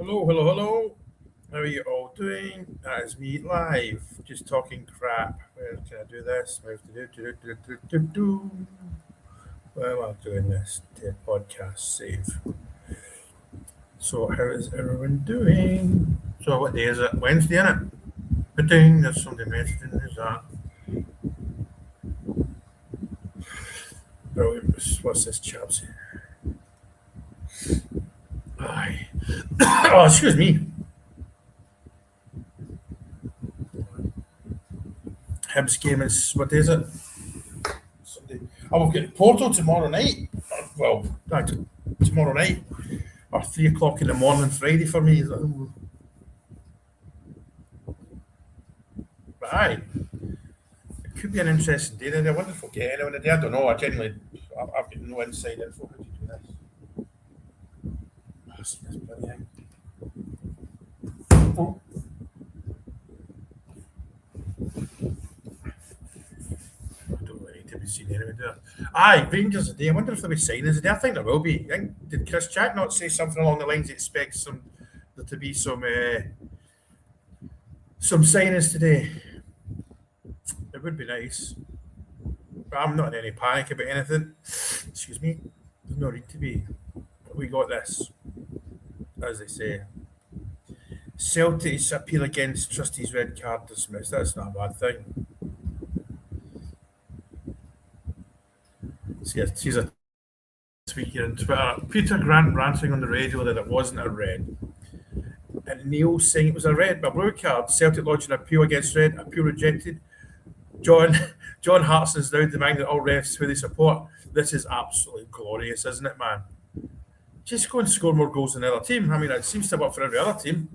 Hello, hello, hello. How are you all doing? That is me live, just talking crap. Where can I do this? Where to do? Well, I'm doing this to podcast save. So, how is everyone doing? So, what day is it? Wednesday, isn't it? Ding, there's somebody messaging. Who's that? Brilliant. What's this chap saying? Aye. Oh, excuse me. Hibs game is, what day is it? Sunday. Oh, we've got Porto tomorrow night. Well, tomorrow night. Or 3 o'clock in the morning Friday for me. But aye, it could be an interesting day. I wonder if we'll get anyone today. I don't know. I've got no inside info. How do you do this? Oh, see this bloody thing. Oh. I don't really need to be seen anyway, do I? Aye, Rangers today. I wonder if there'll be signings today. I think there will be. Did Chris Jack not say something along the lines he expects there to be some signings today? It would be nice. But I'm not in any panic about anything. Excuse me. There's no need to be. We got this, as they say. Celtic's appeal against Trustees' red card dismissed. That's not a bad thing. See a tweet here on Twitter. Peter Grant ranting on the radio that it wasn't a red. And Neil saying it was a red, but a blue card. Celtic lodged an appeal against red, appeal rejected. John Hartson's now demanding that all refs who they support. This is absolutely glorious, isn't it, man? Just go and score more goals than the other team. I mean, it seems to work for every other team.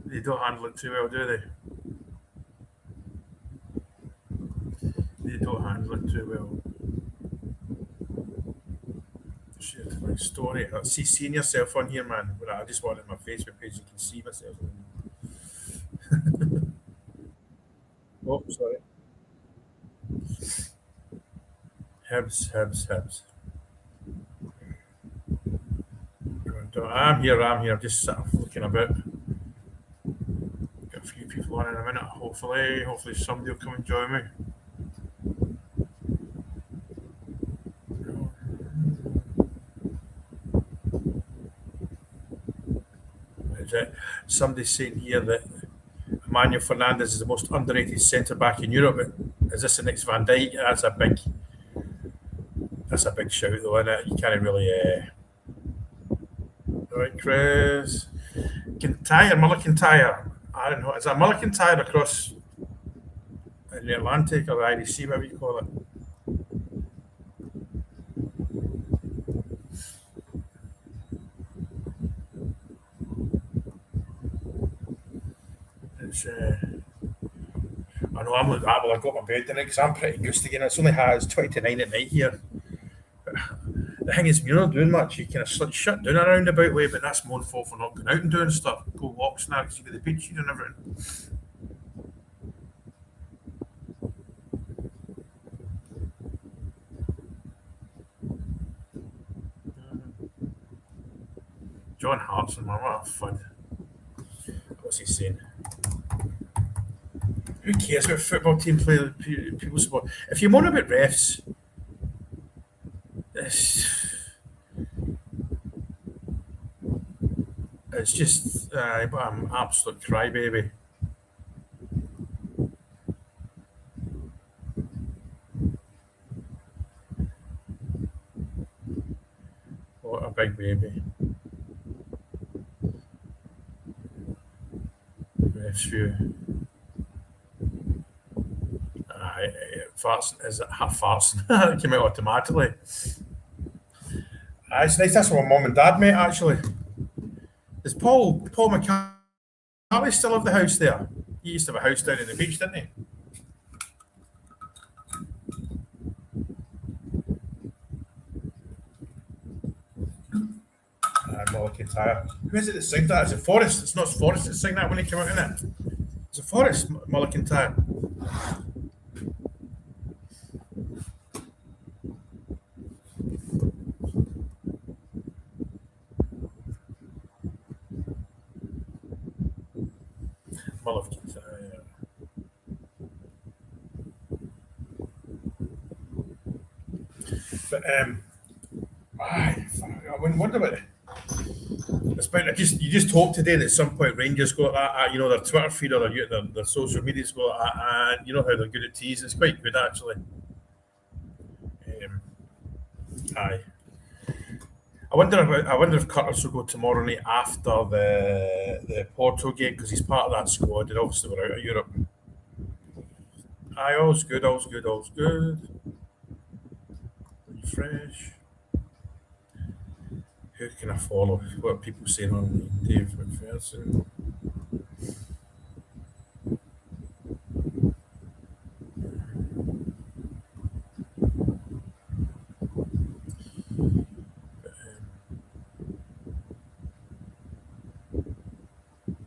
They don't handle it too well, do they? They don't handle it too well. Share my story. See, seeing yourself on here, man. But I just want it on my Facebook page. You can see myself. Oh, sorry. Hibs. I'm here. I'm just sort of looking about. Got a few people on in a minute. Hopefully somebody will come and join me. Is it? Somebody's saying here that Emmanuel Fernandez is the most underrated centre back in Europe. Is this the next Van Dijk? That's a big shout, though, isn't it? You can't really. All right, Chris. Muller Kintyre. I don't know. Is that Muller Kintyre across in the Atlantic or the IDC, whatever you call it? It's. I know I'm like that. Well, I got my bed tonight because I'm pretty used to getting it. It's only has 20 to 9 at night here. But the thing is, you're not doing much. You kind of shut down a roundabout way, but that's more fault for not going out and doing stuff. Go walks now because you get the beach and everything. John Hartson, man, what a fun. What's he saying? Who cares what football team play people support? If you moan about refs, it's just I'm an absolute crybaby. What a big baby. Refs view. Farts is it half farts? It came out automatically. It's nice. That's what my mum and dad met actually. Does Paul McCartney still have the house there? He used to have a house down in the beach, didn't he? Muller Kintyre. Who is it that sings that? Is it Forrest? It's not Forrest that sang that when he came out in it. It's a Forrest, Muller Kintyre. Mullif. But I wouldn't wonder about it. It's about, you just hope today that at some point Rangers go like that, their Twitter feed or their social medias go like that, and you know how they're good at teasing. It's quite good actually. Aye. I wonder if Curtis will go tomorrow night after the Porto game because he's part of that squad and obviously we're out of Europe. Aye, all's good. Refresh. Who can I follow? What are people saying on Dave McPherson?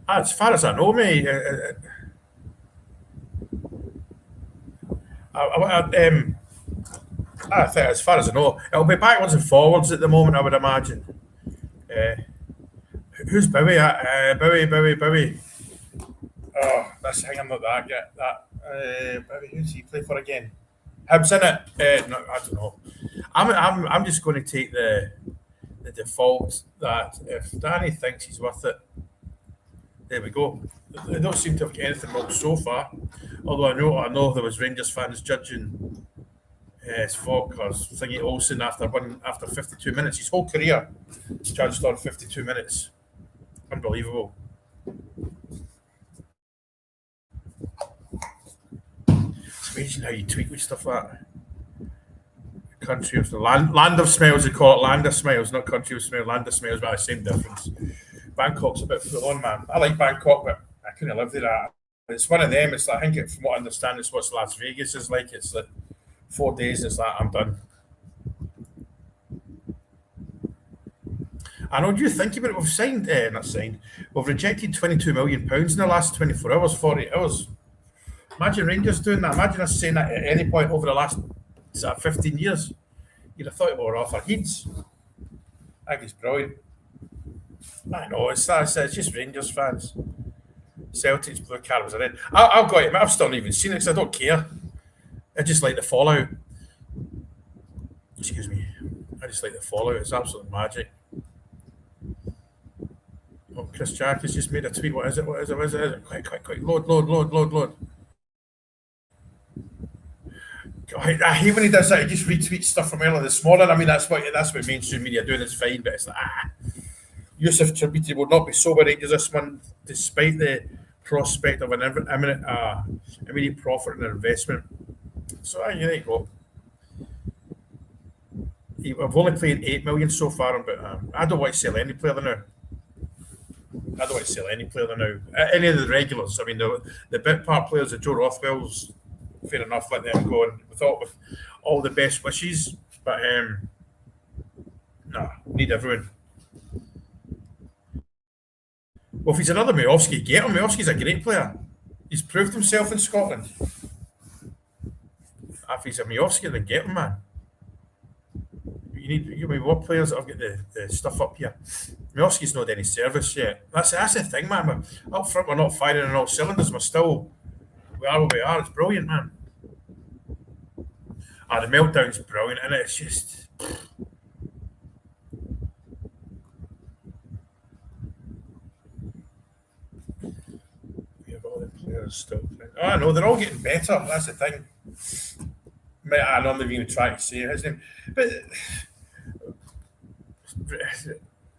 As far as I know, mate, I think, as far as I know, it'll be backwards and forwards at the moment. I would imagine. Who's Bowie? Bowie. Oh, that's hanging like that. Yeah, that. Bowie, who's he play for again? Hibs in it. No, I don't know. I'm just going to take the default that if Danny thinks he's worth it, there we go. They don't seem to have got anything wrong so far. Although I know there was Rangers fans judging Falk or thingy Olsen after 52 minutes. His whole career judged on 52 minutes. Unbelievable. It's amazing how you tweet with stuff like that. Country of the land of smiles, they call it land of smiles, not country of smiles, land of smiles, but the same difference. Bangkok's a bit full on, man. I like Bangkok, but I couldn't live there. It's one of them. It's like, I think, from what I understand, it's what Las Vegas is like. It's like 4 days. It's like I'm done. I know. Do you think about it? We've signed, not signed. We've rejected £22 million in the last 24 hours, 48 hours. Imagine Rangers doing that. Imagine us saying that at any point over the last 15 years. You'd have thought we were off our heads. I think it's brilliant. I know, it's just Rangers fans. Celtic's blue card was red. I've got it. I've still not even seen it because I don't care. I just like the fallout. Excuse me. I just like the fallout. It's absolute magic. Oh, Chris Jack has just made a tweet. What is it? Quick. Load. God, I hate when he does that. He just retweets stuff from earlier this morning. I mean, that's what mainstream media are doing. It's fine, but it's like, Yusuf Chermiti will not be sober Rangers this month, despite the prospect of an immediate profit and investment. So there you go. I've only played 8 million so far, but I don't want to sell any player now. Any of the regulars. I mean, the bit part players, the Joe Rothwell's, fair enough, let them go. And with all the best wishes, but need everyone. Well, if he's another Miovski, get him. Miovski's a great player. He's proved himself in Scotland. If he's a Miovski, then get him, man. You need what players that have got the stuff up here. Miovski's not any service yet. That's the thing, man. Up front, we're not firing on all cylinders. We are where we are. It's brilliant, man. The meltdown's brilliant, and it's just. Still playing. Oh, I know they're all getting better. That's the thing. I know they've even tried to say his name, but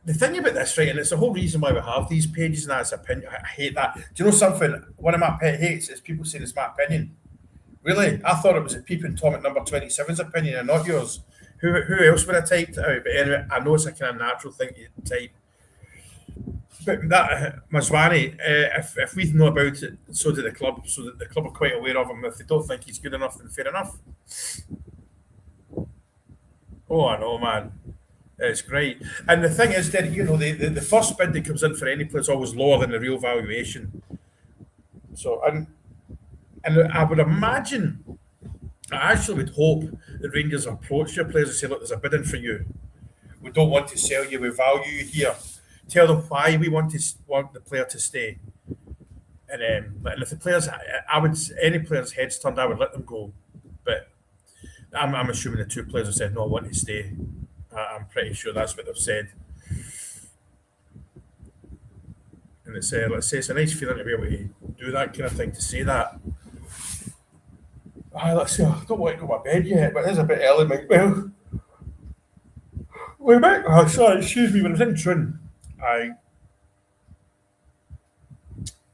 the thing about this, right, and it's the whole reason why we have these pages, and that's opinion. I hate that. Do you know something? One of my pet hates is people saying it's my opinion. Really, I thought it was a peeping Tom at number 27's opinion and not yours. Who else would have typed it out? But anyway, I know it's a kind of natural thing to type. But that Mazwani, if we know about it, so do the club. So that the club are quite aware of him. If they don't think he's good enough, then fair enough. Oh, I know, man. It's great. And the thing is that, the first bid that comes in for any player is always lower than the real valuation. So, and I would imagine, I actually would hope that Rangers approach your players and say, look, there's a bidding for you. We don't want to sell you. We value you here. Tell them why we want the player to stay. And if the players, I would any players' heads turned, I would let them go. But I'm assuming the two players have said no, I want to stay. I'm pretty sure that's what they've said. And it's let's say it's a nice feeling to be able to do that kind of thing, to say that. Aye, let's see. I don't want to go to bed yet, but it's a bit early, mate. Well, we might. Oh, sorry, excuse me. When I was in Trin, what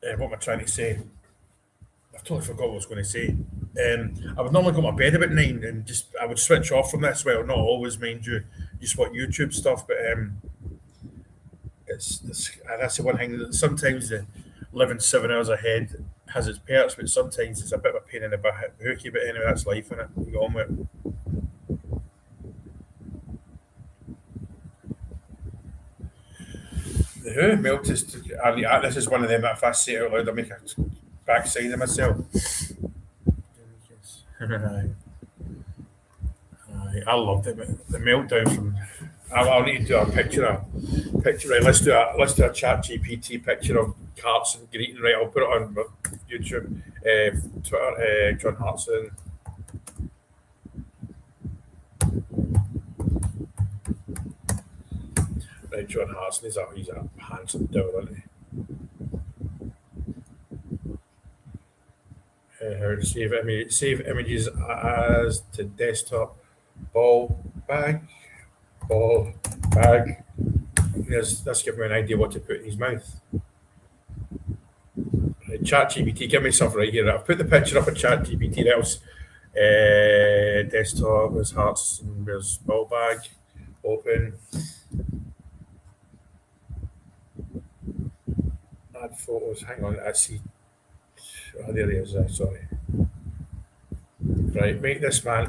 am I trying to say? I totally forgot what I was going to say. I would normally go to bed about 9 and just I would switch off from this. Well, not always, mind you. Just watch YouTube stuff, but that's the one thing that sometimes the living 7 hours ahead has its perks, but sometimes it's a bit of a pain in the hooky. But anyway, that's life, innit? You go on with it. The who milk is. This is one of them that if I say it out loud, I make a backside of myself. Aye. I loved it. The meltdown from. I'll need to do a picture. Right, let's do a Chat GPT picture of Hartson greeting. Right, I'll put it on YouTube, Twitter. John Hartson. Right, John Hartson. He's a handsome devil, isn't he? Save images as to desktop. Ball bag. That's giving me an idea what to put in his mouth. Right, ChatGPT, give me something right here. I've put the picture up on ChatGPT. Else, desktop. There's hearts. And there's ball bag. Open. Add photos. Hang on. I see. Oh, there he is. Sorry. Right, make this man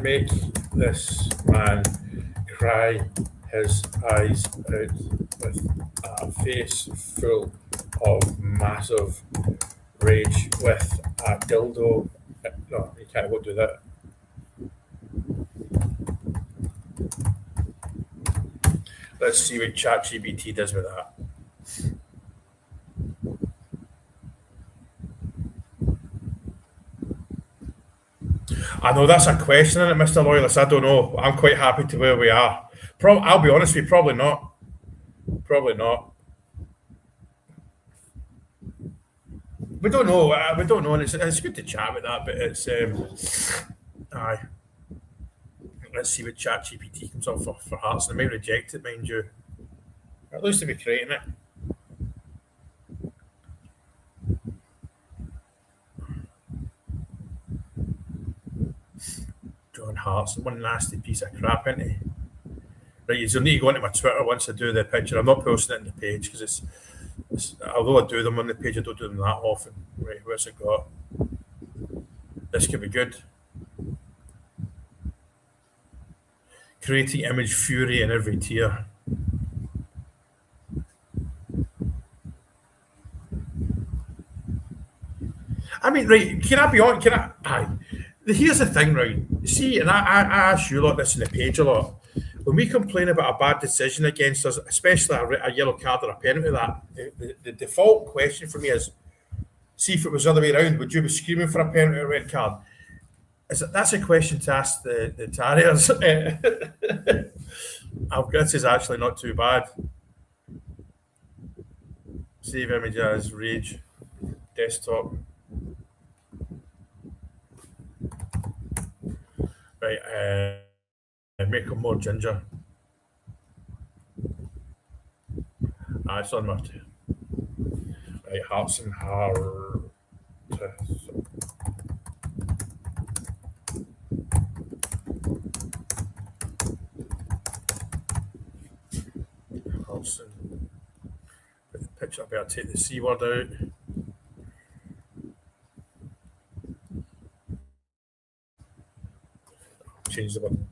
cry his eyes out with a face full of massive rage with a dildo. No, you can't go do that. Let's see what ChatGPT does with that. I know that's a question, isn't it, Mr. Loyalist? I don't know. I'm quite happy to where we are. I'll be honest with you, probably not. Probably not. We don't know. And it's good to chat with that, but it's aye. Let's see what ChatGPT comes up for Hearts. They may reject it, mind you. At least to be creating it. John Hartson, one nasty piece of crap, isn't he? Right, you'll need to go onto my Twitter once I do the picture. I'm not posting it on the page because it's although I do them on the page, I don't do them that often. Right, where's it got? This could be good. Creating image fury in every tier. I mean, right, can I be on? Here's the thing, right? See, and I ask you a lot this in the page a lot. When we complain about a bad decision against us, especially a yellow card or a penalty, the default question for me is, see if it was the other way around, would you be screaming for a penalty or a red card? That's a question to ask the Terriers. This is actually not too bad. Save image as rage, desktop. Right, make them more ginger. It's on my two. Right, Hearts and Heart. Hearts and put the picture up. I'll take the C word out. Change the one.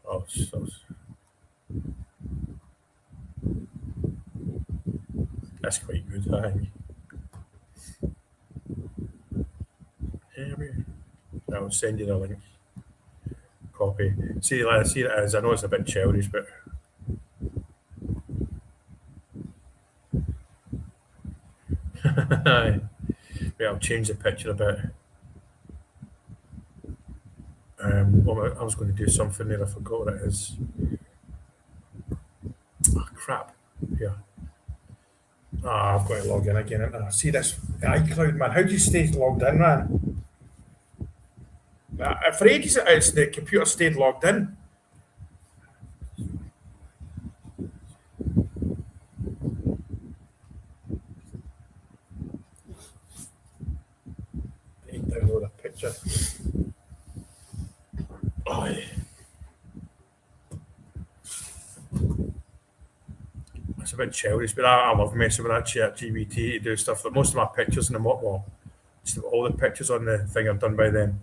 Oh, that's quite good, I think. I'll send you the link. Copy. See it as. I know it's a bit childish, but Right, I'll change the picture a bit. I was going to do something there. I forgot what it is. Oh, crap. Yeah. I've got to log in again. See this iCloud, man. How do you stay logged in, man? For ages, it's the computer stayed logged in. I need to download a picture. Oh, yeah. It's a bit childish, but I love messing with that ChatGPT to do stuff. That most of my pictures and just all the pictures on the thing are done by them.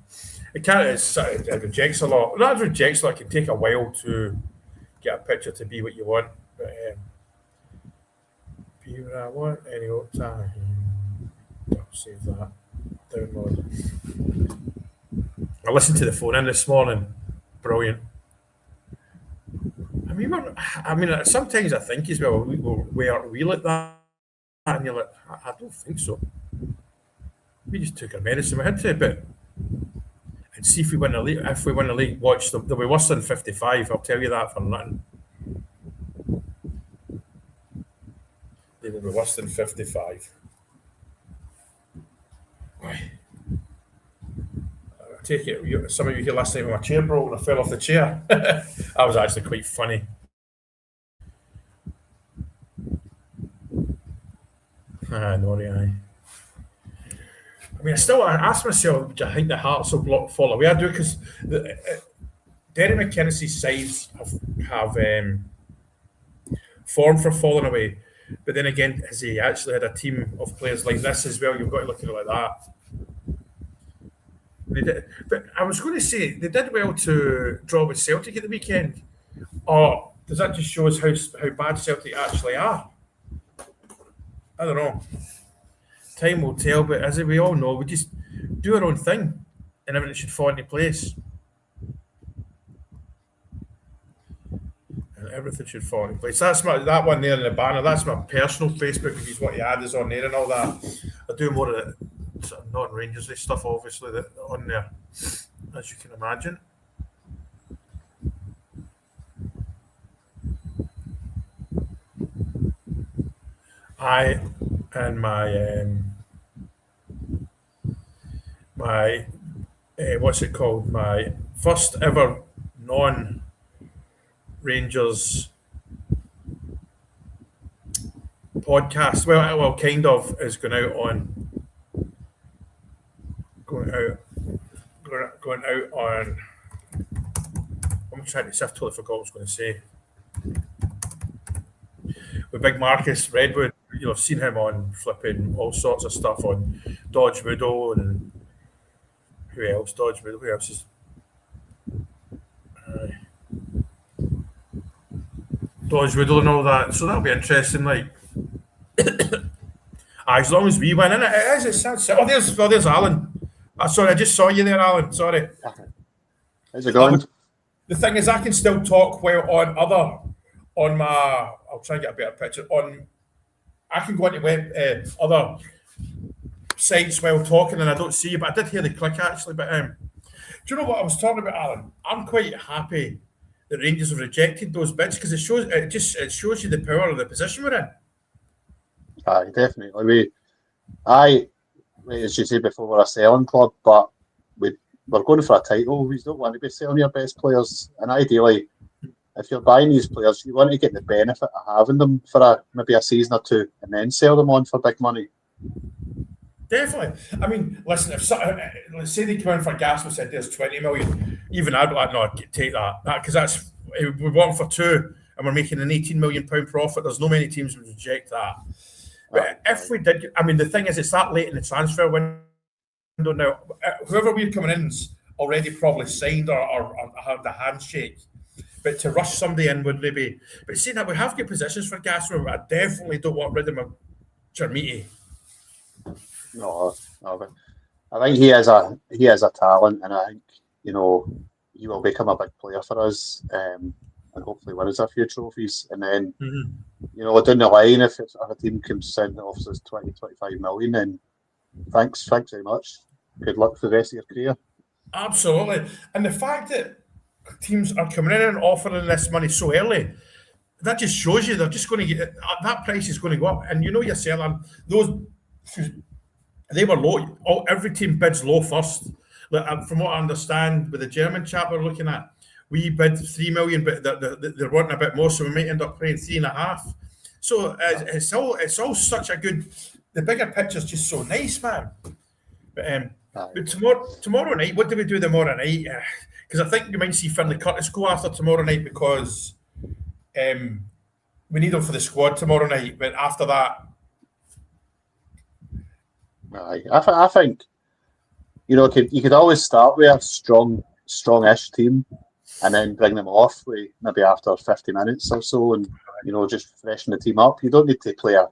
It rejects a lot. Not rejects a lot. It can take a while to get a picture to be what you want. But be what I want any old time. I'll save that. Download. I listened to the phone in this morning. Brilliant. I mean, sometimes I think as well, where we like that, and you're like, I don't think so. We just took our medicine, we had to, but and see if we win the league. If we win the league, watch them. They'll be worse than 55. I'll tell you that for nothing. They will be worse than 55. I take it. Some of you here last night when my chair broke and I fell off the chair. That was actually quite funny. Naughty eye. I mean, I ask myself, do I think the Hearts will fall away? I do, because Derek McKinney's sides have formed for falling away. But then again, has he actually had a team of players like this as well? You've got to look at it like that. They did, but I was going to say, they did well to draw with Celtic at the weekend. Or does that just show us how bad Celtic actually are? I don't know. Time will tell, but as we all know, we just do our own thing and everything should fall into place. And everything should fall into place. That's that one there in the banner. That's my personal Facebook. If you want to add us on there and all that, I do more of the sort of non-Rangersy stuff, obviously, that on there, as you can imagine. And my what's it called? My first ever non-Rangers podcast. Well, kind of is going out on. I'm trying to see. I've totally forgot what I was going to say. With Big Marcus Redwood, I've seen him on flipping all sorts of stuff on Dodge Widow and who else? Dodge Widow. Who else is? Dodge Widow and all that. So that'll be interesting. Like, as long as we win, and it is. It sounds. Oh, there's Alan. Sorry, I just saw you there, Alan. Sorry. How's it going? The thing is, I can still talk well on my. I'll try and get a better picture. I can go into other sites while talking, and I don't see you. But I did hear the click actually. But do you know what I was talking about, Alan? I'm quite happy the Rangers have rejected those bids because it shows you the power of the position we're in. Aye, definitely. As you said before, we're a selling club, but we're going for a title. We don't want to be selling your best players, and ideally, if you're buying these players, you want to get the benefit of having them for maybe a season or two, and then sell them on for big money. Definitely. I mean, listen, let's say they come in for Gasper said there's 20 million, even I'd be like, no, take that because we want for 2 and we're making an £18 million profit. There's no many teams would reject that. But if we did, I mean, the thing is, it's that late in the transfer window now. Whoever we're coming in's already probably signed or had the handshake. But to rush somebody in would maybe. But seeing that we have good positions for Gasper, I definitely don't want rid of him. Chermiti. No, but I think he has a talent, and I think he will become a big player for us, and hopefully win us a few trophies. And then down the line, if a team comes in that offers us 20, 25 million, then thanks very much. Good luck for the rest of your career. Absolutely. And the fact that teams are coming in and offering this money so early, that just shows you they're just going to get that price is going to go up. And yourself, those they were low. Every team bids low first. From what I understand, with the German chap we're looking at, we bid 3 million, but they're wanting a bit more, so we might end up paying 3.5. So it's all such a good. The bigger picture's just so nice, man. But tomorrow night, what do we do tomorrow night? Because I think you might see Finlay Curtis go after tomorrow night because we need him for the squad tomorrow night. But after that, I think you could always start with a strong-ish team, and then bring them off maybe after 50 minutes or so, and just freshen the team up. You don't need to play a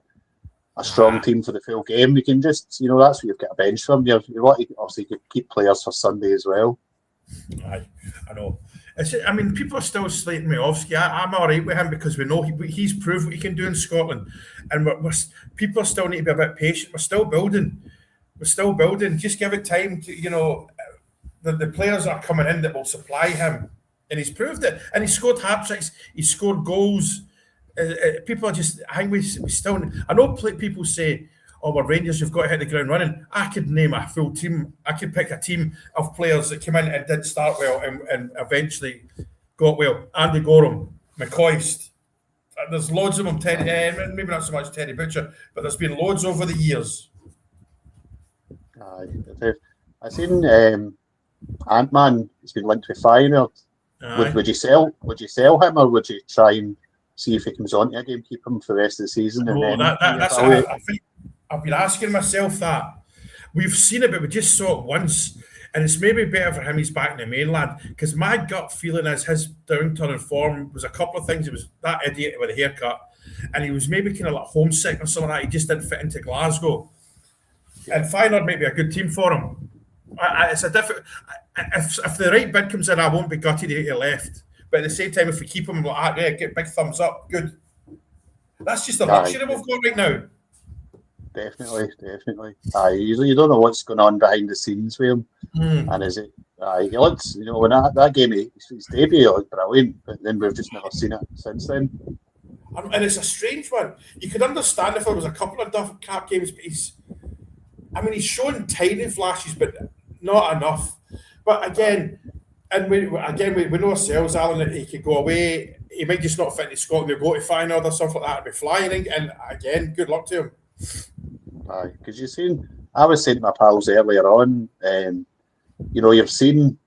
strong team for the full game. You can just, that's what you've got a bench from. You want to obviously keep players for Sunday as well. I know. People are still slating me off. I'm all right with him because we know he's proved what he can do in Scotland, and people still need to be a bit patient. We're still building. Just give it time to, the players are coming in that will supply him, and he's proved it. And he scored hat-tricks. He scored goals. People are just, I think we still. I know people say, "Oh, we're Rangers, you've got to hit the ground running." I could name a full team. I could pick a team of players that came in and didn't start well and eventually got well. Andy Gorham, McCoist. There's loads of them. Maybe not so much Teddy Butcher, but there's been loads over the years. I seen Ant-Man has been linked with Feyenoord. Would you sell him, or would you try and see if he comes on again, keep him for the rest of the season? I think I've been asking myself that. We've seen it, but we just saw it once, and it's maybe better for him he's back in the mainland, because my gut feeling is his downturn in form was a couple of things. It was that idiot with a haircut, and he was maybe kind of like homesick or something like that. He just didn't fit into Glasgow. And Feyenoord might be a good team for him. It's a different. If the right bid comes in, I won't be gutted if he left. But at the same time, if we keep him, I'm like, get big thumbs up. Good. That's just the luxury we've got right now. Definitely. You don't know what's going on behind the scenes with him. And is it? He looks, when that game, his debut, he looked brilliant. But then we've just never seen it since then. And it's a strange one. You could understand if there was a couple of Duff Cap games, but he's shown tiny flashes, but not enough. But again, we know ourselves, Alan, that he could go away. He might just not fit in Scotland. He'll go to Feyenoord or something like that and be flying. And again, good luck to him. Because I was saying to my pals earlier on, you've seen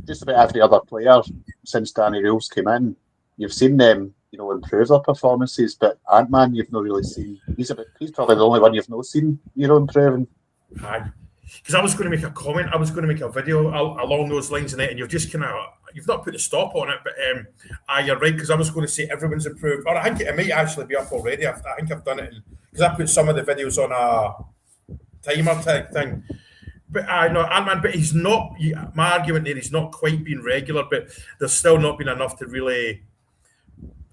just about every other player since Danny Rose came in. You've seen them, improve their performances, but Ant-Man you've not really seen. He's probably the only one you've not seen, improving. Because I was going to make a comment, I was going to make a video along those lines, and you've just you've not put a stop on it, but you're right, because I was going to say everyone's improved, or I think it might actually be up already. I think I've done it because I put some of the videos on a timer type thing. But I know Ant-Man, but he's not. My argument there, he's not quite been regular, but there's still not been enough to really.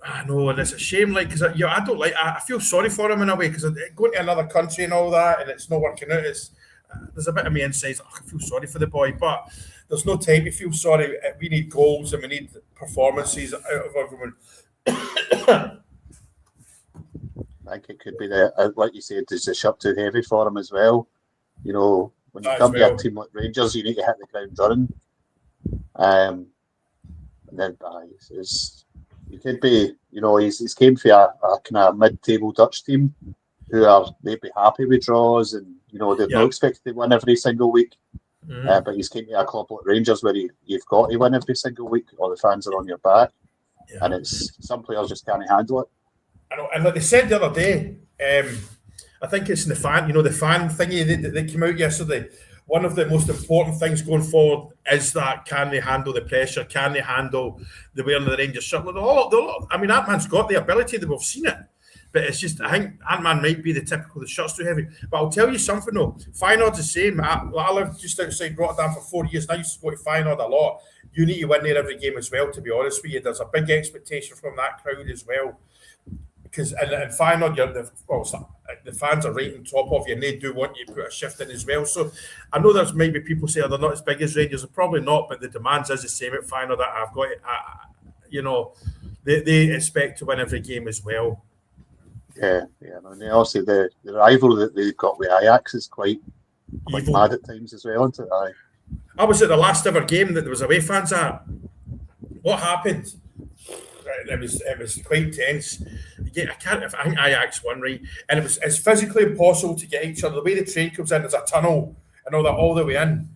I know, and it's a shame, because I don't like. I feel sorry for him in a way, because going to another country and all that, and it's not working out. There's a bit of me inside. I feel sorry for the boy, but there's no time to feel sorry. We need goals and we need performances out of everyone. I think it could be like you said, there's a shot too heavy for him as well. When you come to a team like Rangers, you need to hit the ground running. And then he could be, he's came for a kind of mid-table Dutch team they'd be happy with draws, and they've not expected to win every single week. But he's came to a club like Rangers where you've got to win every single week, or the fans are on your back, and it's some players just can't handle it. I know, and like they said the other day, I think it's in the fan thingy that came out yesterday. One of the most important things going forward is that can they handle the pressure? Can they handle the wearing of the Rangers shirt? Ant-Man's got the ability that we've seen it. But it's just, I think Ant-Man might be the typical, the shirt's too heavy. But I'll tell you something though, Feyenoord's the same. I lived just outside Rotterdam for 4 years and I used to go to Feyenoord a lot. You need to win there every game as well, to be honest with you. There's a big expectation from that crowd as well. Because in Feyenoord, the fans are right on top of you and they do want you to put a shift in as well. So I know there's maybe people say they're not as big as Rangers, they're probably not, but the demands is the same at Feyenoord. I've got it, they expect to win every game as well. Yeah. And obviously the rivalry that they've got with Ajax is quite mad at times as well, isn't it? Aye. I was at the last ever game that there was away fans at. What happened? It was quite tense. I think Ajax won, right? And it's physically impossible to get each other. The way the train comes in, there's a tunnel and all the way in.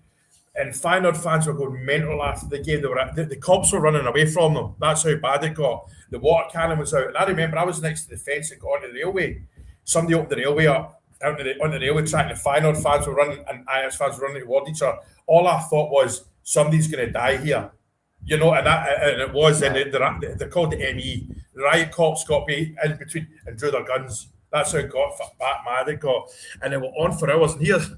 And Feyenoord fans were going mental after the game. The cops were running away from them. That's how bad it got. The water cannon was out. And I remember I was next to the fence and got onto the railway. Somebody opened the railway up on the railway track, and the Feyenoord fans were running and Ajax fans were running toward each other. All I thought was, somebody's going to die here. And it was. And they're called the ME. The riot cops got me in between and drew their guns. That's how it got back mad it got. And it went on for hours. And here's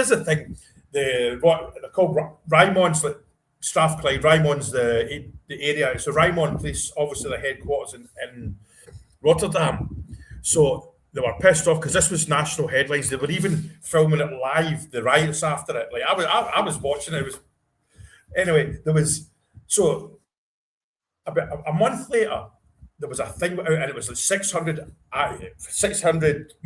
the thing. They're called Rijnmond's, like Strathclyde. Rijnmond's the area. So Rijnmond Police, obviously the headquarters in Rotterdam. So they were pissed off because this was national headlines. They were even filming it live, the riots after it. Like I was watching it. Anyway, there was, so about a month later, there was a thing out and it was like 600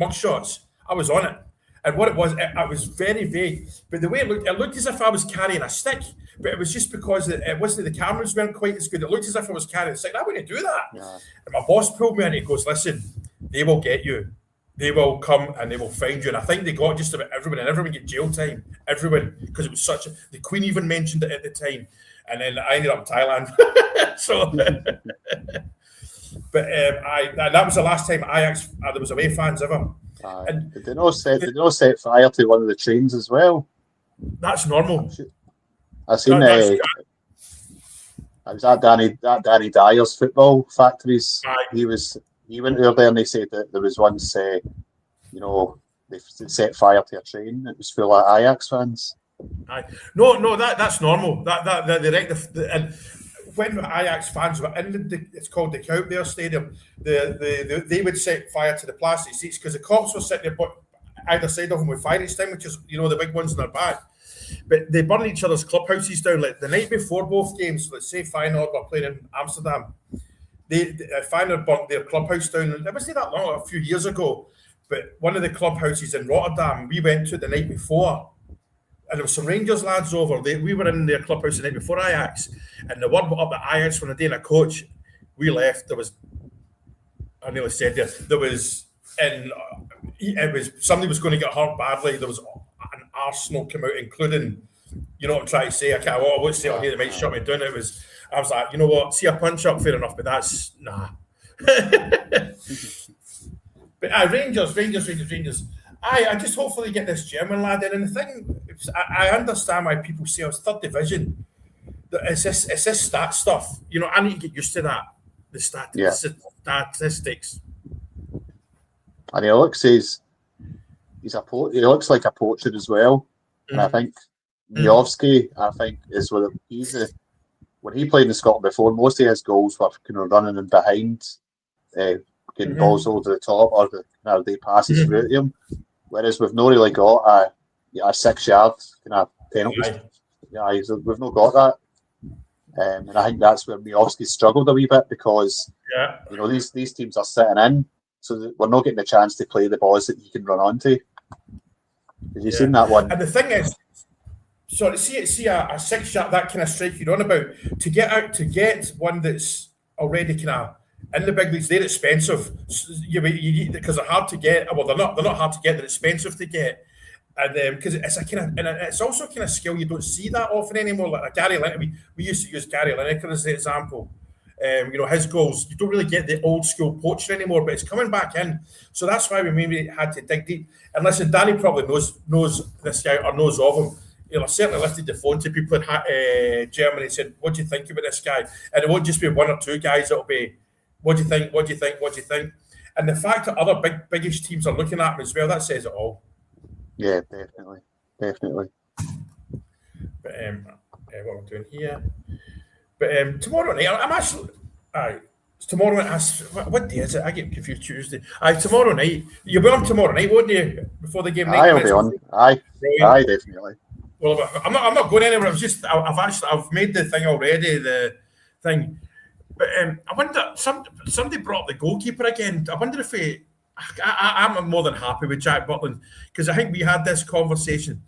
mugshots. I was on it. And what it was very vague. But the way it looked as if I was carrying a stick. But it was just because it wasn't, the cameras weren't quite as good. It looked as if I was carrying a stick. I wouldn't do that. Yeah. And my boss pulled me in and he goes, listen, they will get you. They will come and they will find you. And I think they got just about everyone, and everyone get jail time. Everyone, because it was the Queen even mentioned it at the time. And then I ended up in Thailand. So, but that was the last time Ajax, there was away fans ever. And did they not set fire to one of the trains as well? That's normal. I seen I was at Danny Dyer's football factories. He went over there and they said that there was once they set fire to a train. It was full of Ajax fans. No, that's normal. And when Ajax fans were in it's called the Kuipers Stadium, they would set fire to the plastic seats because the cops were sitting there either side of them with fire extinguishers, the big ones in their back. But they burn each other's clubhouses down. Like the night before both games, let's say Feyenoord were playing in Amsterdam, Feyenoord burnt their clubhouse down. It wasn't that long, a few years ago. But one of the clubhouses in Rotterdam, we went to the night before. And there were some Rangers lads over. We were in their clubhouse the night before Ajax. And the word up at Ajax from the day and a coach, we left. I nearly said there was somebody was going to get hurt badly. There was an arsenal come out, including, I'm trying to say, I won't say it here, they might shut me down. I was like, you know what, see a punch up, fair enough, but that's, nah. But Rangers. I just hopefully get this German lad in. And the thing, I understand why people say it's third division. It's this stat stuff. I need to get used to that. The statistics. And he looks like a poacher as well. And I think Miovski, is when he played in Scotland before, most of his goals were kind of running in behind, getting balls over the top, or they passes through to him. Whereas we've not really got a 6-yard kind of penalty. We've not got that. And I think that's where Miovski struggled a wee bit because these teams are sitting in, so that we're not getting a chance to play the balls that you can run onto. Have you seen that one? And the thing is, see a 6-yard, that kind of strike you're on about, to get one that's already kind of in the big leagues, they're expensive. Because they're hard to get. Well, they're not hard to get. They're expensive to get, and because it's a kind of, and it's also a kind of skill you don't see that often anymore. Like Gary Lineker, we used to use Gary Lineker as the example. His goals, you don't really get the old school poacher anymore, but it's coming back in. So that's why we maybe had to dig deep. And listen, Danny probably knows this guy or knows of him. I certainly lifted the phone to people in Germany and said, "What do you think about this guy?" And it won't just be one or two guys. It'll be, "What do you think? What do you think? What do you think?" And the fact that other biggish teams are looking at him as well, that says it all. Yeah, definitely. But what we're doing here. But tomorrow night, I'm actually. It's tomorrow night. What day is it? I get confused. Tuesday. Tomorrow night. You'll be on tomorrow night, won't you? Before the game. I'll be on. Aye, definitely. Well, I'm not going anywhere. I've made the thing already. The thing. But I wonder. Somebody brought up the goalkeeper again. I wonder if I'm more than happy with Jack Butland, because I think we had this conversation.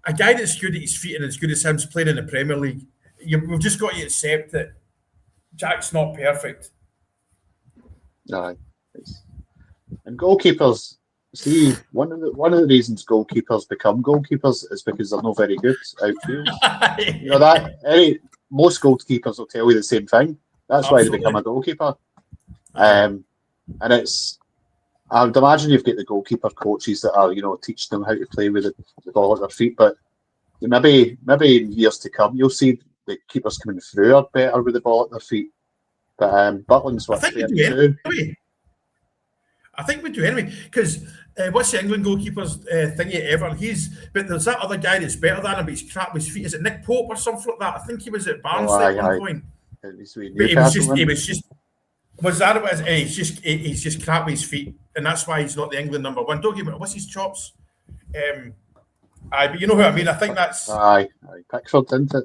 A guy that's good at his feet and as good as him's playing in the Premier League. We've just got to accept that Jack's not perfect. No, and goalkeepers. See, one of the reasons goalkeepers become goalkeepers is because they're not very good outfield. You know that most goalkeepers will tell you the same thing. That's Absolutely. Why they become a goalkeeper. And I would imagine you've got the goalkeeper coaches that are, teaching them how to play with the ball at their feet. But maybe in years to come, you'll see the keepers coming through are better with the ball at their feet. But Butland's what 32. I think we do anyway. Because what's the England goalkeeper's thingy ever? But there's that other guy that's better than him, but he's crap with his feet. Is it Nick Pope or something like that? I think he was at Barnsley at one point. But he was just. Was that what it is? He's just crap with his feet, and that's why he's not the England number one. Don't give me what's his chops. But you know who I mean. I think that's Pickford, isn't it?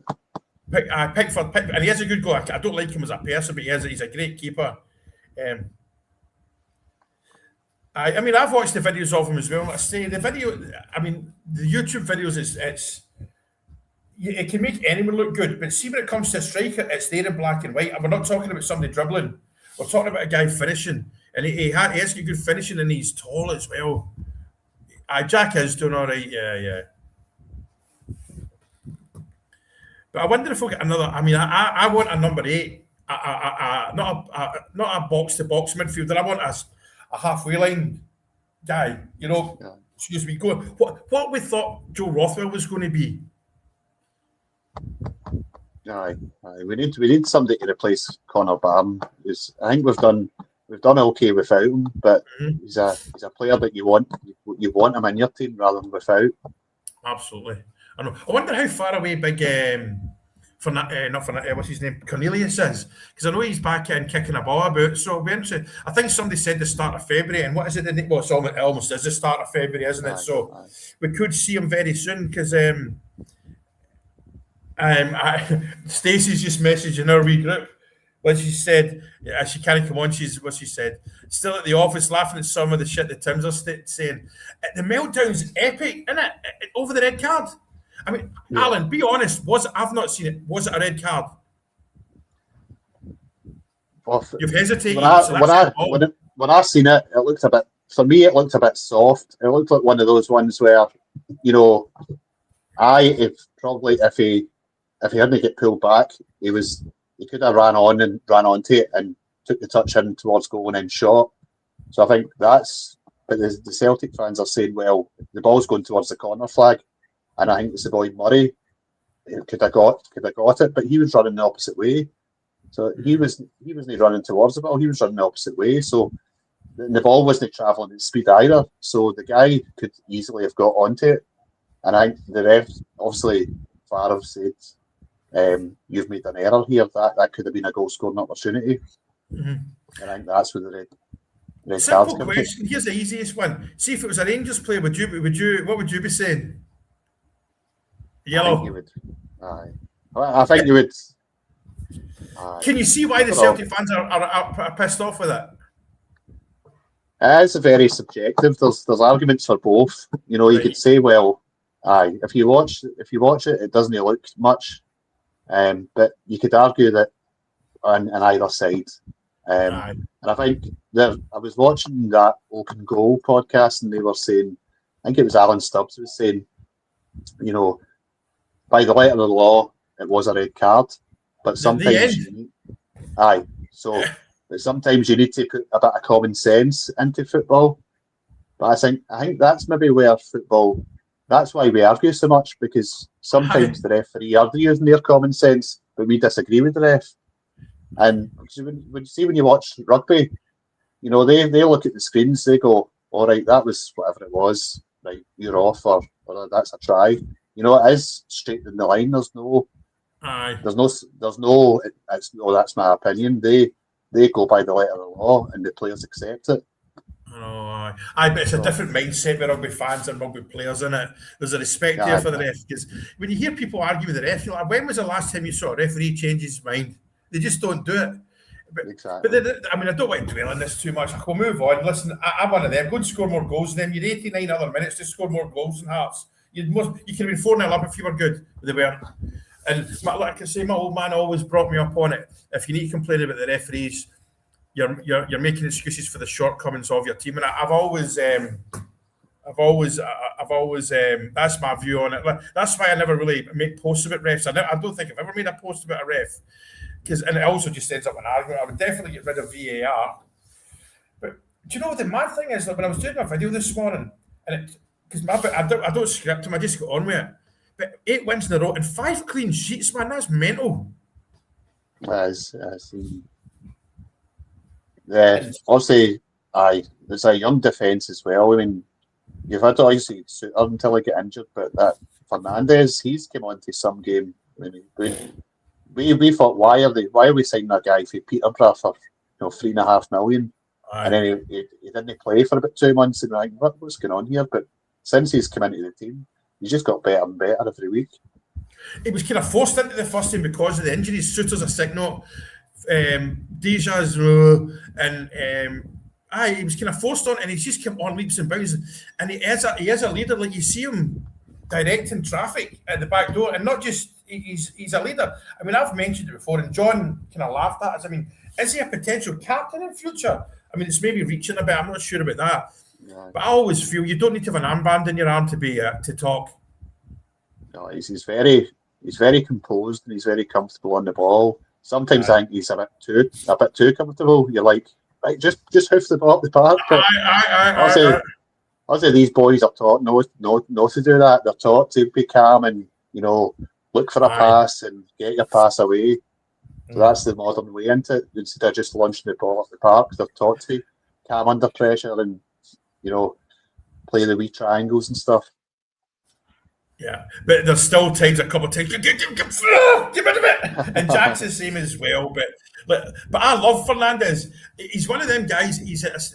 Pickford, and he is a good goal. I don't like him as a person, but he's a great keeper. I mean, I've watched the videos of him as well. I say the video. I mean, the YouTube videos it can make anyone look good, but see when it comes to a striker, it's there in black and white. And we're not talking about somebody dribbling. We're talking about a guy finishing, and he has good finishing, and he's tall as well. Jack is doing all right, yeah. But I wonder if we'll get another. I mean, I want a number 8, not a box to box midfielder. I want a halfway line guy. Excuse me. Go. What we thought Joe Rothwell was going to be. Aye. We need somebody to replace Connor Barham. I think we've done okay without him, but he's a player that you want him in your team rather than without. Absolutely. I know. I wonder how far away big what's his name, Cornelius is, because I know he's back in kicking a ball about. So it'll be interesting. I think somebody said the start of February, and what is it? Well, it almost is the start of February, isn't it? So we could see him very soon because. Stacey's just messaged in our wee group when she said she can't come on. What she said, still at the office laughing at some of the shit that Tim's are saying. The meltdown's epic, isn't it? Over the red card. I mean, Alan, be honest. I've not seen it. Was it a red card? Well, you've hesitated. When I seen it, it looked a bit. For me, it looked a bit soft. It looked like one of those ones where, if he hadn't get pulled back, he could have ran onto it and took the touch in towards goal and then shot. So I think but the Celtic fans are saying, well, the ball's going towards the corner flag, and I think it's the boy Murray could have got it, but he was running the opposite way. So he wasn't running towards the ball, he was running the opposite way. So the ball wasn't travelling at speed either. So the guy could easily have got onto it. And I think the ref, obviously, Favre said, you've made an error here. That could have been a goal scoring opportunity. And I think that's where the red simple question. Here's the easiest one. See, if it was a Rangers player, what would you be saying? Yellow. I think you would. Can you see why the Celtic fans are pissed off with it? It's very subjective. There's arguments for both. You could say, well, if you watch it, it doesn't look much. But you could argue that on either side. And I think I was watching that Open Goal podcast, and they were saying, I think it was Alan Stubbs was saying, by the letter of the law, it was a red card. But sometimes but sometimes you need to put a bit of common sense into football. But I think that's maybe where football. That's why we argue so much, because sometimes the referee are using their common sense, but we disagree with the ref. And when you watch rugby, you know, they look at the screens, they go, all right, that was whatever it was, right, you're off, or that's a try. You know, it is straight in the line. There's no, Aye. there's no, it's no, that's my opinion. They go by the letter of the law, and the players accept it. Oh, aye, but it's a different mindset with rugby fans and rugby players, in it. There's a respect Yeah, there for the ref, because when you hear people argue with the ref, you're like, when was the last time you saw a referee change his mind? They just don't do it. Exactly. But I mean, I don't want to dwell on this too much. We'll move on. Listen, I'm one of them. Go and score more goals than them. You'd 89 other minutes to score more goals than Hearts. You could have been 4-0 up if you were good. They weren't. And like I say, my old man always brought me up on it. If you need to complain about the referees, you're making excuses for the shortcomings of your team. And I've always that's my view on it. That's why I never really make posts about refs. I don't think I've ever made a post about a ref, and it also just ends up an argument. I would definitely get rid of VAR. But do you know what the mad thing is? Like, when I was doing my video this morning, and because I don't script them, I just go on with it. But 8 wins in a row and 5 clean sheets, man, that's mental. Obviously, there's a young defence as well. I mean, you've had to obviously suit her until he get injured, but that Fernandez, he's come on to some game. I mean, we thought, why are we signing a guy for Peterborough for $3.5 million? Aye. And then he didn't play for about 2 months, and we're like, what's going on here? But since he's come into the team, he's just got better and better every week. He was kind of forced into the first team because of the injuries. Souttar's a sick note. Deja's and he was kind of forced on, and he's just come on leaps and bounds, and he is a leader. Like, you see him directing traffic at the back door, and not just he's a leader. I mean, I've mentioned it before, and John kind of laughed at us. I mean, is he a potential captain in future? I mean, it's maybe reaching a bit. I'm not sure about that. Yeah. But I always feel you don't need to have an armband in your arm to be to talk. No, he's very composed, and he's very comfortable on the ball. Sometimes I think he's a bit too comfortable. You're like, right, just hoof the ball up the park. Obviously, these boys are taught not to do that. They're taught to be calm and look for a pass and get your pass away. So that's the modern way into it. Instead of just launching the ball off the park, they're taught to calm under pressure and play the wee triangles and stuff. Yeah, but there's still times, a couple of times, get rid of it. And Jack's the same as well. But I love Fernandez. He's one of them guys.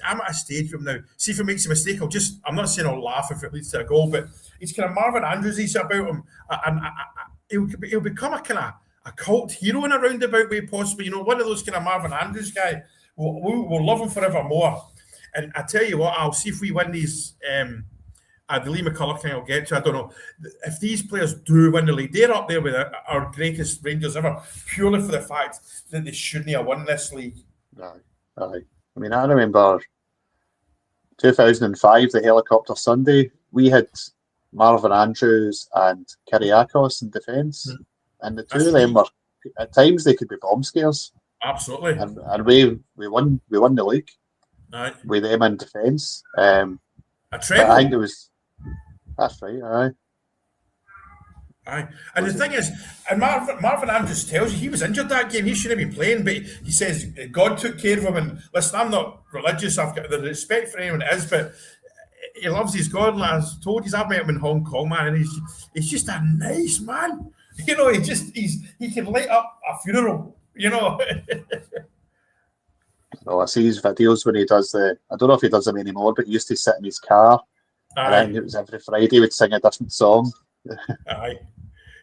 I'm at a stage from now. See, if he makes a mistake, I'm not saying I'll laugh if it leads to a goal, but he's kind of Marvin Andrews-ish about him, and he'll become a kind of a cult hero in a roundabout way, possibly. One of those kind of Marvin Andrews guy. We'll love him forevermore. And I tell you what, I'll see if we win these. The Lee McCulloch thing I'll get to. I don't know if these players do win the league. They're up there with our greatest Rangers ever, purely for the fact that they shouldn't have won this league. Aye. I mean, I remember 2005, the Helicopter Sunday. We had Marvin Andrews and Kyrgiakos in defence, and the two of them were at times they could be bomb scares. Absolutely. And we won the league. Aye. With them in defence. A treble. I think it was. That's right. Aye. And the thing is, and Marvin Andrews tells you he was injured that game. He shouldn't have been playing, but he says God took care of him. And listen, I'm not religious. I've got the respect for anyone it is, but he loves his God. And I've told you, I've met him in Hong Kong, man, and he's just a nice man. He can light up a funeral. I see his videos when he does I don't know if he does them anymore, but he used to sit in his car. And I think it was every Friday he would sing a different song. Aye.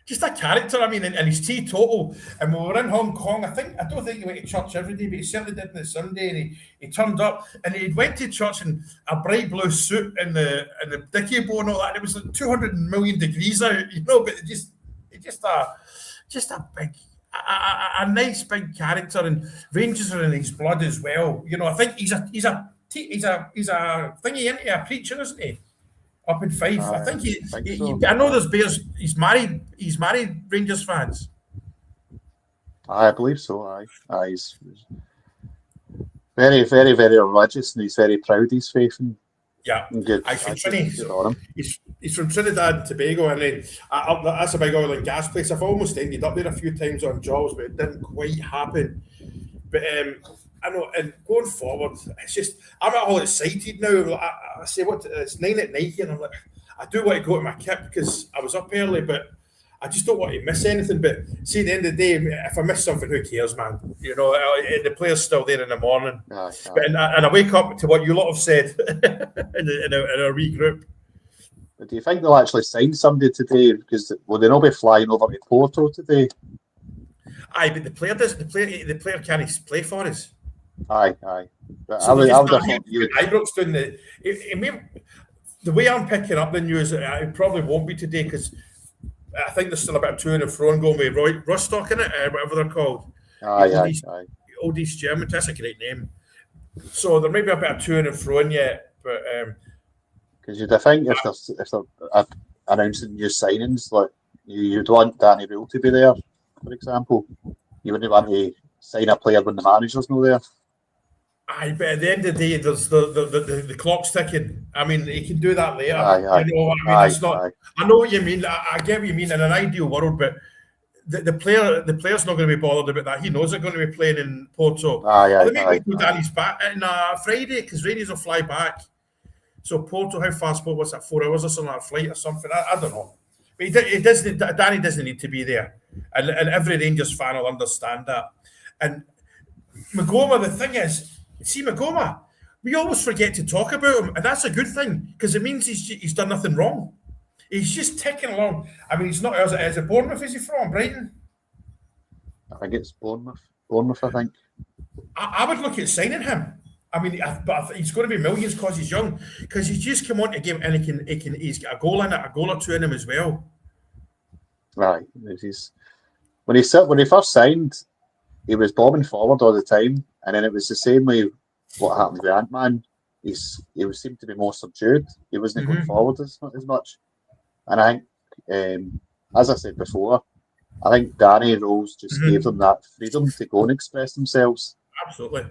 Just a character, I mean, and he's teetotal. And when we were in Hong Kong, I don't think he went to church every day, but he certainly did on the Sunday. And he turned up, and he went to church in a bright blue suit and the dicky bow and all that. And it was like 200 million degrees out, but it's just a big, a nice big character, and Rangers are in his blood as well. I think he's a thingy into a preacher, isn't he? Up in Fife, I think so. I know there's Bears. He's married Rangers fans. I believe so. He's very, very, very religious, and he's very proud of his faith. Yeah, good. He's from Trinidad and Tobago, and that's a big oil and gas place. I've almost ended up there a few times on jobs, but it didn't quite happen. But I know, and going forward, it's just I'm all excited now. I say what it's 9 at night here, and I'm like, I do want to go to my kit because I was up early, but I just don't want to miss anything. But see, at the end of the day, if I miss something, who cares, man? You know, the player's still there in the morning. And I wake up to what you lot have said in our wee group. But do you think they'll actually sign somebody today? Because will they not be flying over to Porto today? Aye, but the player doesn't. The player can't play for us. Aye. But so I would have thought you would. Ibrox doing the way I'm picking up the news, it probably won't be today because I think there's still about 2 in the front going with Rostock in it, whatever they're called. Aye. Old East German, that's a great name. So there may be a bit of 2 in the front yet, but because you'd think if they're announcing new signings, like you'd want Danny Rule to be there, for example. You wouldn't want to sign a player when the manager's not there. Aye, but at the end of the day, there's the clock's ticking. I mean, he can do that later. Aye. You know, I mean, it's not. Aye. I know what you mean. I get what you mean in an ideal world, but the player's not going to be bothered about that. He knows they're going to be playing in Porto. Aye. Danny's back on Friday because Rangers will fly back. So Porto, how fast? What's that? 4 hours or something? Like a flight or something? I don't know. But he doesn't. Danny doesn't need to be there, and every Rangers fan will understand that. And Magoma, the thing is. See, Magoma, we always forget to talk about him, and that's a good thing because it means he's done nothing wrong. He's just ticking along. I mean, he's not. Is it Bournemouth? Is he from Brighton? I think it's Bournemouth. I think. I would look at signing him. I mean, but he's going to be millions because he's young. Because he's just come on to game and he's got a goal in it, a goal or two in him as well. Right. When he first signed, he was bombing forward all the time. And then it was the same way what happened with Ant-Man. He seemed to be more subdued. He wasn't going forward as much. And I think, as I said before, I think Danny Rose just gave them that freedom to go and express themselves. Absolutely.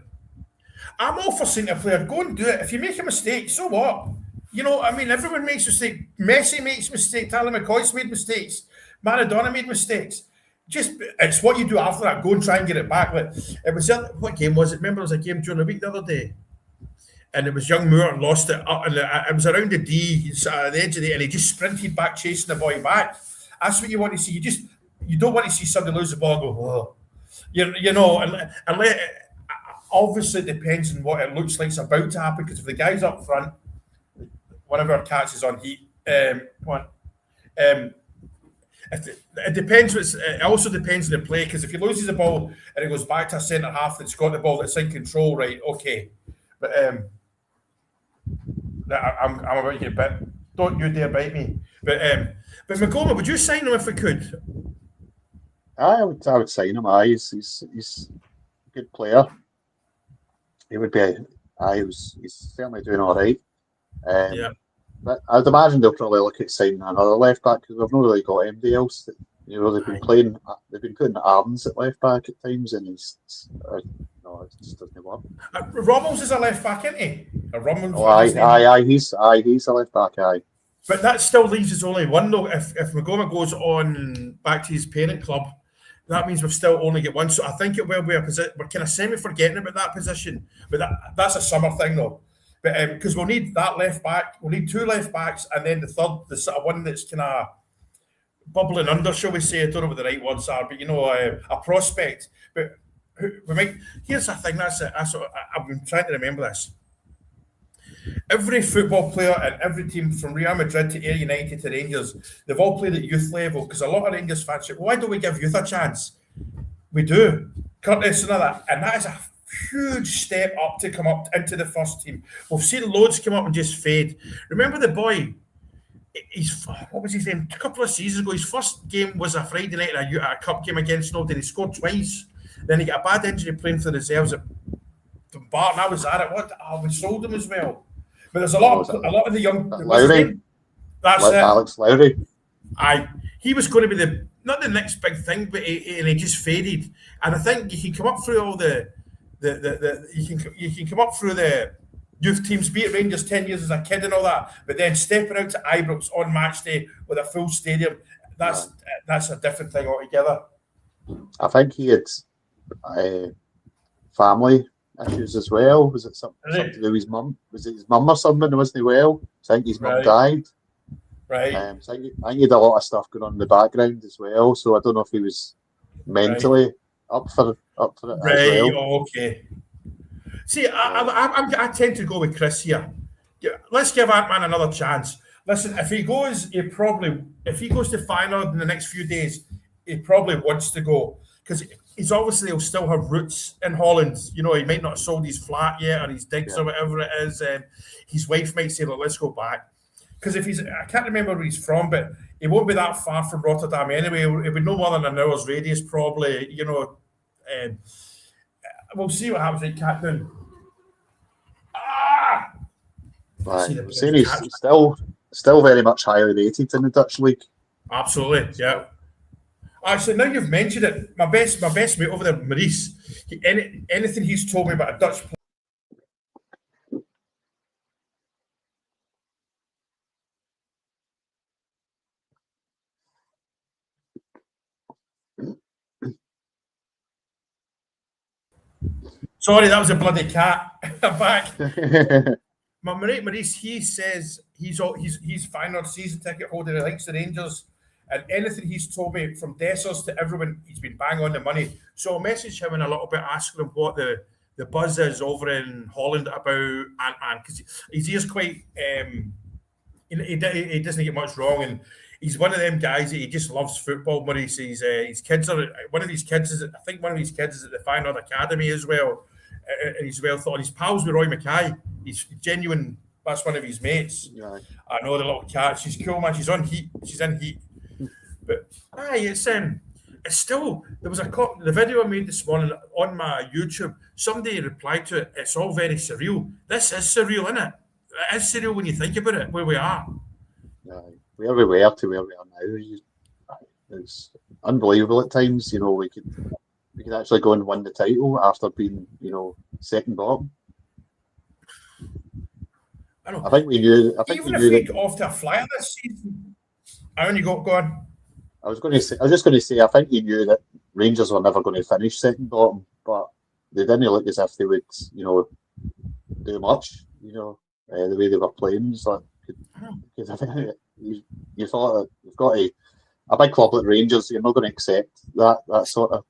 I'm all for seeing a player go and do it. If you make a mistake, so what? You know, I mean, everyone makes mistakes. Messi makes mistakes. Tally McCoy's made mistakes. Maradona made mistakes. It's what you do after that. Go and try and get it back. Like, it was what game was it? Remember, there was a game during the week the other day, and it was young Moore lost it up, and it was around the D, at the edge of the, and he just sprinted back, chasing the boy back. That's what you want to see. You don't want to see somebody lose the ball and go, whoa. You know, and obviously it depends on what it looks like it's about to happen. Because if the guy's up front, one of our cats is on heat. It depends. It also depends on the play because if he loses the ball and it goes back to a centre half that's got the ball that's in control, right? Okay, but I'm about to get bit. Don't you dare bite me. But Magoma, would you sign him if we could? I would sign him. He's a good player. He would be. He's certainly doing all right. Yeah. But I'd imagine they'll probably look at signing another left back because we've not really got anybody else. You know, they've been putting Arns at left back at times, and it just doesn't work. Rommels is a left back, isn't he? He's a left back, aye. But that still leaves us only one though. If Magoma goes on back to his parent club, that means we've still only got one. So I think it will be a position. We're kind of semi-forgetting about that position, but that's a summer thing though. But because we'll need that left back, we'll need 2 left backs, and then the third, the sort of one that's kind of bubbling under, shall we say? I don't know what the right words are, but you know, a prospect. But we might. Here's the thing. I've been trying to remember this. Every football player and every team from Real Madrid to Ayr United to Rangers, they've all played at youth level because a lot of Rangers fans say, why don't we give youth a chance? We do. Curtis and that, and that is a huge step up to come up into the first team. We've seen loads come up and just fade. Remember the boy? What was his name? A couple of seasons ago, his first game was a Friday night in a cup game against Snowden. He scored twice. Then he got a bad injury playing for the reserves at Dumbarton. I was at it. We sold him as well. But there's a lot of the young. Lowry. That's it. Alex Lowry. He was going to be not the next big thing, but he just faded. And I think you can come up through all you can come up through the youth teams, be it Rangers 10 years as a kid and all that, but then stepping out to Ibrox on match day with a full stadium, that's a different thing altogether. I think he had family issues as well. Was it something to do with his mum? Was it his mum or something? Wasn't he well? So I think his mum died. Right. So I think he had a lot of stuff going on in the background as well. So I don't know if he was mentally up for it as well. Okay. See, I tend to go with Chris here. Let's give Ant-Man another chance. Listen, if he goes to final in the next few days, he probably wants to go because he'll still have roots in Holland. You know, he might not have sold his flat yet or his digs or whatever it is. His wife might say, "Look, let's go back." Because I can't remember where he's from, but he won't be that far from Rotterdam anyway. It'll be no more than an hour's radius, probably. You know, we'll see what happens at Catton. Right. Saying he's still very much highly rated in the Dutch league. Absolutely, yeah. Actually, now you've mentioned it, my best mate over there, Maurice. Anything he's told me about a Dutch player. Sorry, that was a bloody cat. I'm back. My mate Maurice, he says he's final season ticket holder. He likes the Rangers, and anything he's told me from Dessers to everyone, he's been bang on the money. So I'll message him in a little bit, asking him what the buzz is over in Holland about Ant-Man, because his ears quite. He doesn't get much wrong, and he's one of them guys that he just loves football. Maurice, his kids are one of his kids is at the Feyenoord Academy as well. And he's well thought. He's pals with Roy Mackay. He's genuine. That's one of his mates. Yeah. I know the little cat. She's cool, man. She's on heat. She's in heat. But it's still. There was the video I made this morning on my YouTube. Somebody replied to it. It's all very surreal. This is surreal, isn't it? It is surreal when you think about it. Where we are. Yeah, where we were to where we are now. It's unbelievable at times. You know, we could actually go and win the title after being, second bottom. I think we knew. Even if we got off to a flyer this season, I only got gone. I was just going to say, I think you knew that Rangers were never going to finish second bottom, but they didn't look as if they would, do much. The way they were playing. So, because I think you thought that you've got a big club like Rangers, you're not going to accept that sort of.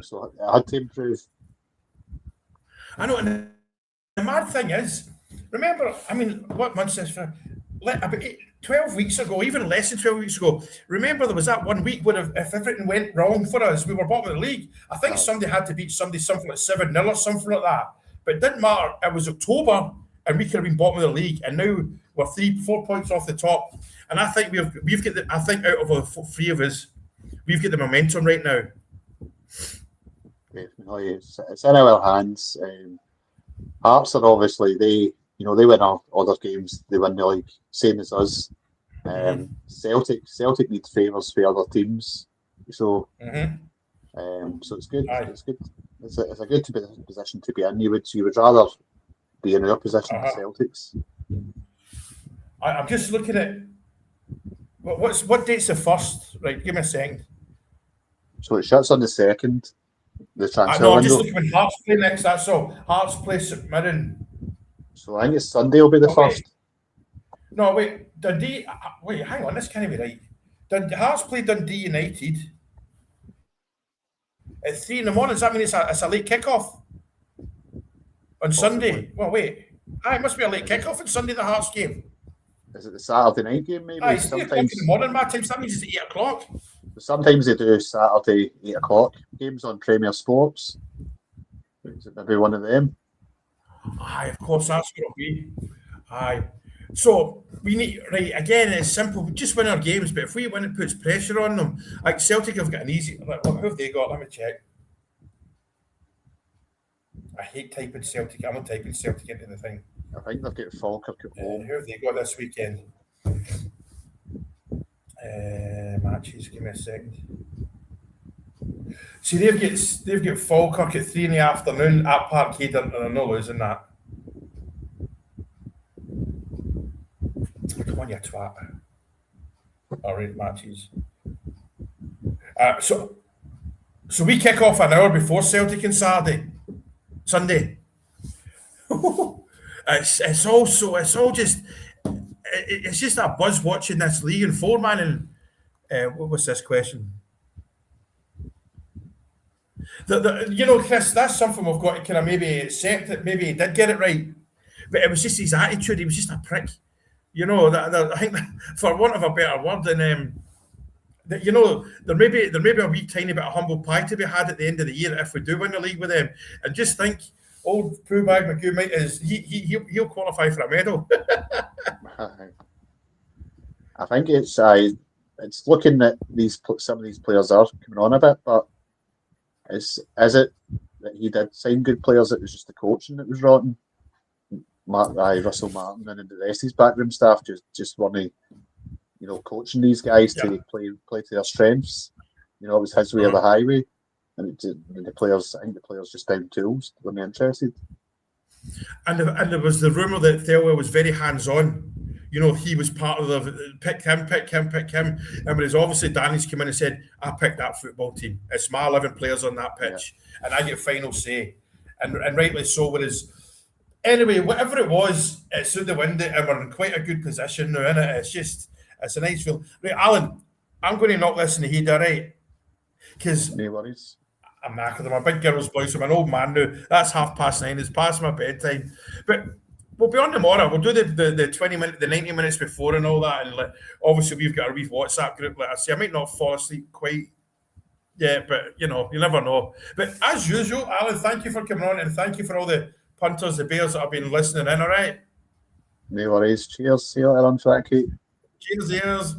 So I had to improve. I know, and the mad thing is, remember, what month is for? About 12 weeks ago, even less than 12 weeks ago, remember there was that 1 week where if everything went wrong for us, we were bottom of the league. I think somebody had to beat somebody something like 7-0 or something like that. But it didn't matter. It was October, and we could have been bottom of the league, and now we're 3-4 points off the top. And I think we've got I think out of the three of us, we've got the momentum right now. Definitely, it's in our hands. Hearts are obviously they win our other games. They win the league, same as us. Celtic need favours for other teams, so so it's good. It's good. It's a good position to be in. You would rather be in our position than Celtic's. I'm just looking at what date's the first? Right, give me a second. So it shuts on the 2nd. The transfer window. I'm just looking when Hearts play next. That's all. Hearts play St Mirren. So I think it's Sunday will be the first. No, wait. Dundee. Wait, hang on. This can't be right. Hearts play Dundee United at 3 in the morning. Does that mean it's a late kickoff on Sunday? Well, wait. It must be a late kickoff on Sunday. The Hearts game. Is it the Saturday night game? Maybe. It's 3 o'clock in the morning, my time. So that means it's 8 o'clock. Sometimes they do Saturday 8 o'clock games on Premier Sports. Is it maybe one of them? Of course, that's going to be. So we need, right, again, it's simple. We just win our games, but if we win, it puts pressure on them. Like Celtic have got an easy. Who have they got? Let me check. I hate typing Celtic. I'm not typing Celtic into the thing. I think they've got Falkirk at home. Who have they got this weekend? Matches. Give me a second. See, they've got Falkirk at 3 in the afternoon at Parkhead, and they're not losing that. Come on, you twat. All right, matches. So we kick off an hour before Celtic on Saturday. Sunday. It's all just it's just a buzz watching this league and four-man. And what was this question? Chris, that's something we've got to kind of maybe accept that maybe he did get it right, but it was just his attitude. He was just a prick. I think for want of a better word, and there may be a wee tiny bit of humble pie to be had at the end of the year if we do win the league with them. And just think, old Pooh Bag McGoo he'll qualify for a medal. I think it's looking that some of these players are coming on a bit, but is it that he did sign good players? It was just the coaching that was rotten. Russell Martin and the rest of his backroom staff just weren't, coaching these guys to play to their strengths. It was his way or the highway, and the players. I think the players just found tools. Weren't interested. And there was the rumour that Thelwell was very hands-on. He was part of the pick him. And whereas obviously Danny's come in and said, I picked that football team. It's my 11 players on that pitch. Yeah. And I get final say. And rightly so. Whereas, anyway, whatever it was, it's through the window and we're in quite a good position now, innit? It's a nice feel. Right, Alan, I'm going to knock this in the head, all right? Because no worries. I'm knackered. I'm a big girl's voice. I'm an old man now. That's 9:30. It's past my bedtime. But we'll be on tomorrow. We'll do the 20 minutes, the 90 minutes before and all that. And obviously we've got a wee WhatsApp group. Like I say, I might not fall asleep quite yet, but you never know. But as usual, Alan, thank you for coming on and thank you for all the punters, the bears that have been listening in. All right. No worries. Cheers. See you later on, Frankie. Cheers.